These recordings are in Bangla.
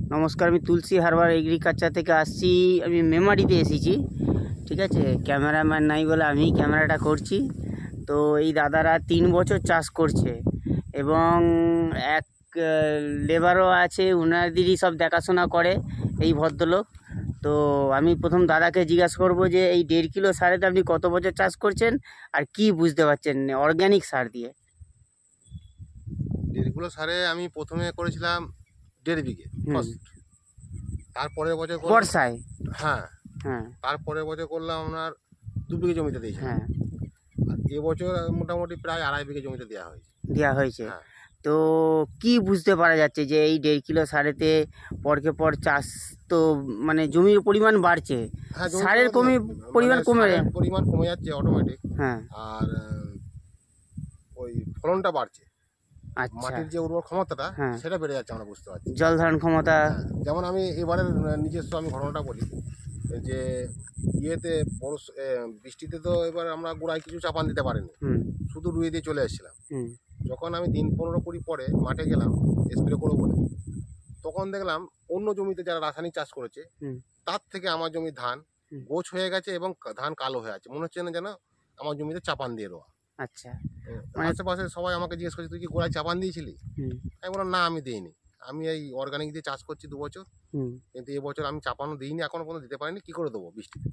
নমস্কার, আমি তুলসী হারবার এগ্রিকালচার থেকে আসছি। আমি মেমারিতে এসেছি, ঠিক আছে। ক্যামেরাম্যান নাই বলে আমি ক্যামেরাটা করছি। তো এই দাদারা 3 বছর চাষ করছে এবং এক লেবারও আছে, ওনাদেরই সব দেখাশোনা করে এই ভদ্রলোক। তো আমি প্রথম দাদাকে জিজ্ঞাসা করবো যে এই 1.5 কিলো সারেতে আপনি কত বছর চাষ করছেন আর কি বুঝতে পারছেন অর্গ্যানিক সার দিয়ে? 1.5 কিলো সারে আমি প্রথমে করেছিলাম 1.5 বিঘে ফার্স্ট। তারপরের বছর বর্ষায়? হ্যাঁ হ্যাঁ। তারপরের বছর করলাম আপনার 2 বিঘে জমিতে দিয়েছিলাম। হ্যাঁ। আর এবছর মোটামুটি প্রায় 2.5 বিঘে জমিতে দেওয়া হয়েছে। হ্যাঁ। তো কি বুঝতে পারা যাচ্ছে যে এই 1.5 কিলো সারেতে পরকে পর চাষ তো মানে জমির পরিমাণ বাড়ছে, হ্যাঁ, সারের পরিমাণ কমে যাচ্ছে অটোমেটিক। হ্যাঁ। আর ওই ফলনটা বাড়ছে, আচ্ছা। মাটির যে উর্বর ক্ষমতাটা হ্যাঁ, সেটা বেড়ে যাচ্ছে, আমরা বুঝতে পারছি। জল ধারণ ক্ষমতা। যেমন আমি এবারের নিজস্ব আমি ঘটনাটা বলি যে ইয়েতে বৃষ্টিতে তো এবার আমরা গোড়ায় কিছু চাপান দিতে পারিনি, শুধু রুইয়ে দিয়ে চলে এসেছিলাম। যখন আমি দিন 15-20 পরে মাঠে গেলাম স্প্রে করবো বলে, তখন দেখলাম অন্য জমিতে যারা রাসায়নিক চাষ করেছে তার থেকে আমার জমির ধান গোছ হয়ে গেছে এবং ধান কালো হয়ে আছে, মনে হচ্ছে না যেন আমার জমিতে চাপান দিয়ে দেওয়া। আচ্ছা। আশেপাশে সবাই আমাকে জিজ্ঞেস করছে তুই কি গোড়ায় চাপান দিয়েছিলি? আমি বললাম না, আমি দিইনি, আমি এই অর্গানিক দিয়ে চাষ করছি 2 বছর, কিন্তু এবছর আমি চাপানো দিইনি, এখনো পর্যন্ত দিতে পারিনি, কি করে দেবো বৃষ্টিতে।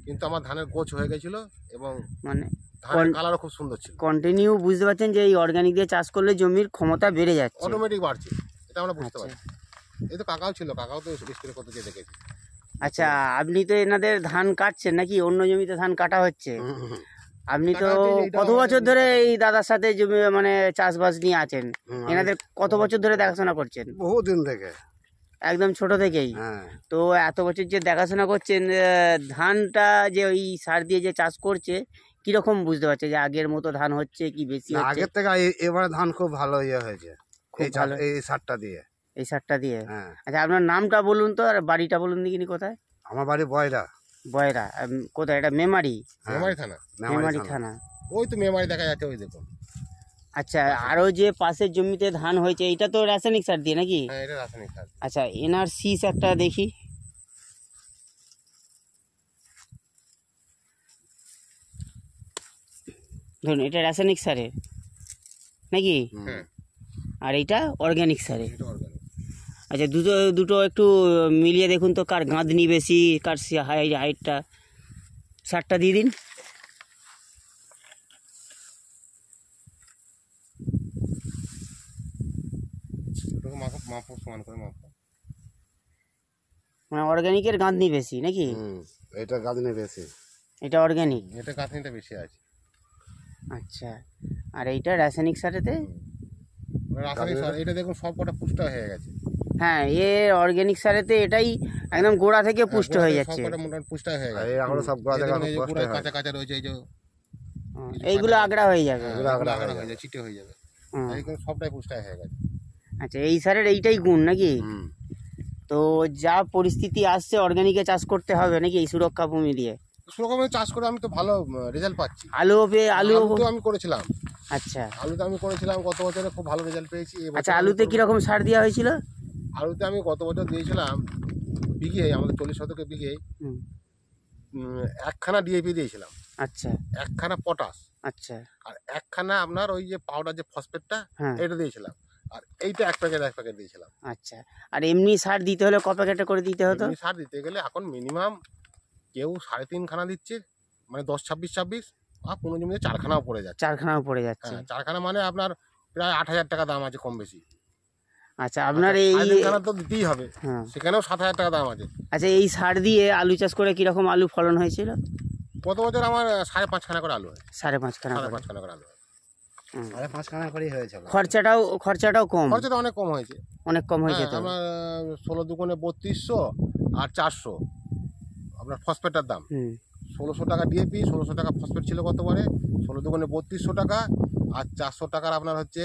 কিন্তু আমার ধানের গোছ হয়ে গেছিল এবং মানে ধানের কালারও খুব সুন্দর ছিল। কন্টিনিউ বুঝতে পারছেন যে এই অর্গানিক দিয়ে চাষ করলে জমির ক্ষমতা বেড়ে যাচ্ছে, অটোমেটিক বাড়ছে, এটা আমরা বুঝতে পারছি। এই তো কাকাও ছিল, কাকাও তো স্প্রে করতে গিয়ে দেখেছি। আচ্ছা, আপনি তো এনাদের ধান কাটছেন নাকি? অন্য জমিতে ধান কাটা হচ্ছে। আপনি তো কত বছর ধরে এই দাদার সাথে জমি মানে চাষবাস নিয়ে আছেন? এনাদের কত বছর ধরে দেখাশোনা করছেন? বহুদিন থেকে, একদম ছোট থেকেই? তো এত বছর যে দেখাশোনা করছেন, ধানটা যে ওই সার দিয়ে যে চাষ করছে কিরকম বুঝতে পারছে যে আগের মতো ধান হচ্ছে কি বেশি হচ্ছে? আগের থেকে এবারে ধান খুব ভালো হয়েছে, খুব ভালো এই সারটা দিয়ে। এই সারটা দিয়ে? আচ্ছা, আপনার নামটা বলুন তো আর বাড়িটা বলুন দেখিনি কোথায়? আমার বাড়ি বয়রা। বয়রা কোথায়? এটা মেমারি? মেমারি থানা। মেমারি থানা। ওই তো মেমারি দেখা যাচ্ছে, ওই দেখুন। আচ্ছা, আরো যে পাশের জমিতে ধান হয়েছে এটা তো রাসায়নিক সার দিয়ে নাকি? হ্যাঁ, এটা রাসায়নিক সার। আচ্ছা, এনার শীষ একটা দেখি। ধরুন এটা রাসায়নিক সারের নাকি? আর এইটা অর্গানিক সারের। আচ্ছা, দুটো একটু মিলিয়ে দেখুন তো কার গাঁদনি বেশি, কার হাইটটা। সারটা দিয়ে দিন। মানে অর্গানিকের গাঁদনি বেশি নাকি? এটা গাঁদনি বেশি, এটা অর্গানিক, এটা গাঁদনিটা বেশি আছে। আচ্ছা, আর এইটা রাসায়নিক সারেতে? রাসায়নিক সার এটা দেখুন সব কটা পুষ্ট হয়ে গেছে। হ্যাঁ, এ অর্গানিক সারেতে এটাই একদম গোড়া থেকে পুষ্ট হয়ে যাচ্ছে, সব কটা মোটামুটি পুষ্ট হয়ে গেছে। এগুলো সব গোড়া থেকে কাঁচা কাঁচা রয়েছে, এই যে এইগুলো আগড়া হয়ে যাবে, আগড়া হয়ে যাবে, চিটে হয়ে যাবে, এইগুলো সবটাই পুষ্ট হয়ে গেছে। আচ্ছা, এই সারের এইটাই গুণ নাকি? তো যা পরিস্থিতি আসছে অর্গানিকে চাষ করতে হবে নাকি এই সুরক্ষা ভূমি দিয়ে? সুরক্ষা চাষ করে আমি তো ভালো রেজাল্ট পাচ্ছি। আলু তো আমি করেছিলাম। আচ্ছা, আলুতে আমি করেছিলাম গত বছরে, খুব ভালো রেজাল্ট পেয়েছি। আচ্ছা, আলুতে কিরকম সার দেওয়া হয়েছিল? আলুতে আমি গত বছর দিয়েছিলাম বিঘে, আমাদের 40 শতকে বিঘে 1খানা ডিএপি দিয়েছিলাম। আচ্ছা। 1খানা পটাশ। আচ্ছা। আর 1খানা আপনার ওই যে পাউডার যে ফসফেটটা, এটা দিয়েছিলাম। আর এইটা 1 প্যাকেট দিয়েছিলাম। আচ্ছা, আর এমনি সার দিতে হলে ক প্যাকেটে করে দিতে হতো? এমনি সার দিতে গেলে এখন মিনিমাম কেউ 3.5 খানা দিচ্ছে, মানে 10-26 আর কোনো জমিতে 4খানাও পড়ে যাচ্ছে। 4খানাও পড়ে যাচ্ছে? 4খানা মানে আপনার প্রায় 8,000 টাকা দাম আছে, কম বেশি। আচ্ছা, আপনার এই খানা তো দিতেই হবে, সেখানেও 7,000 টাকা দাম আছে। আচ্ছা, এই সার দিয়ে আলু চাষ করে কিরকম আলু ফলন হয়েছিল? গত বছর আমার 5.5 খানা করে আলু হয়। 5.5 খানা করে আলু হয়। 5.5 খানা করেই হয়েছে। খরচাটাও কম? খরচাটা অনেক কম হয়েছে। অনেক কম হয়েছে তো? আমার 16 দুগুণে 3200 আর 400 আপনার ফসফেটের দাম। 1600 টাকা ডিএপি, 1600 টাকা ফসফেট ছিল গতবারে, 16 দুগুণে 3200 টাকা আর 400 টাকার আপনার হচ্ছে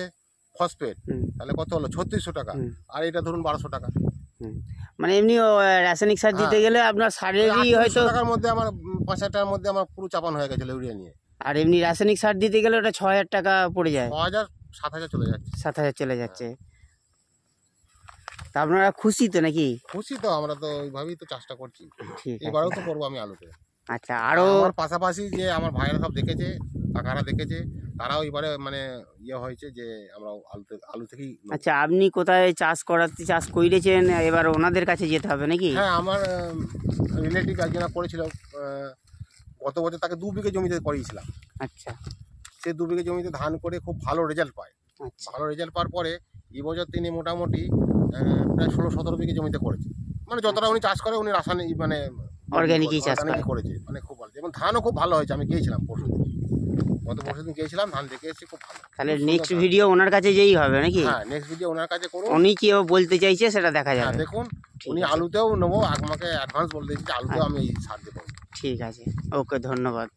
ফসফেট, তাহলে কত হলো? 3600 টাকা। আর এটা ধরুন 1200 টাকা। মানে এমনি রাসায়নিক সার দিতে গেলে আপনার সারেরই হয়তো টাকার মধ্যে আমার 5,000 টাকার মধ্যে আমার পুরো চাপান হয়ে গেছিল ইউরিয়া নিয়ে। আর এমনি রাসায়নিক সার দিতে গেলে ওটা 6,000 টাকা পড়ে যায়। 6,000 7,000 চলে যাচ্ছে। 7,000 চলে যাচ্ছে। তা আপনারা খুশি তো নাকি? খুশি তো, আমরা তো ওইভাবেই তো চাষটা করছি। ঠিক আছে। এবারেও তো করবো আমি আলুতে। আচ্ছা, আরো আমার পাশাপাশি যে আমার ভাইয়েরা সব দেখেছে, কাকারা দেখেছে, তারাও এবারে মানে ইয়ে হয়েছে যে আমরা আলু থেকেই নেবো। আচ্ছা, আপনি কোথায় চাষ করেছেন, এবার ওনাদের কাছে যেতে হবে নাকি? হ্যাঁ, আমার রিলেটিভ একজনা করেছিল, গত বছর তাকে 2 বিঘে জমিতে করিয়েছিলাম। আচ্ছা সে 2 বিঘে জমিতে ধান করে খুব ভালো রেজাল্ট পায়। আচ্ছা ভালো রেজাল্ট পাওয়ার পরে এই বছর তিনি মোটামুটি প্রায় 16-17 বিঘে জমিতে করেছে। মানে যতটা উনি চাষ করে উনি রাসায়নিক মানে অর্গানিকই চাষ করে। করেছে, মানে খুব ভালো। এবং ধানও খুব ভালো হয়েছে, আমি গিয়েছিলাম পরশুদিন, পরশুদিন গিয়েছিলাম, ধান দেখে এসেছি, খুব ভালো। তাহলে নেক্সট ভিডিও ওনার কাছে যেই হবে নাকি? হ্যাঁ, নেক্সট ভিডিও ওনার কাছে করুন। উনি কি বলতে চাইছে সেটা দেখা হ্যাঁ, যাবে। দেখুন, ঠিক উনি আছে। আলুতেও নেবো, আমাকে অ্যাডভান্স বলে দিয়েছি যে আলুতেও আমি এই সার দেবো। ঠিক আছে, ওকে, ধন্যবাদ।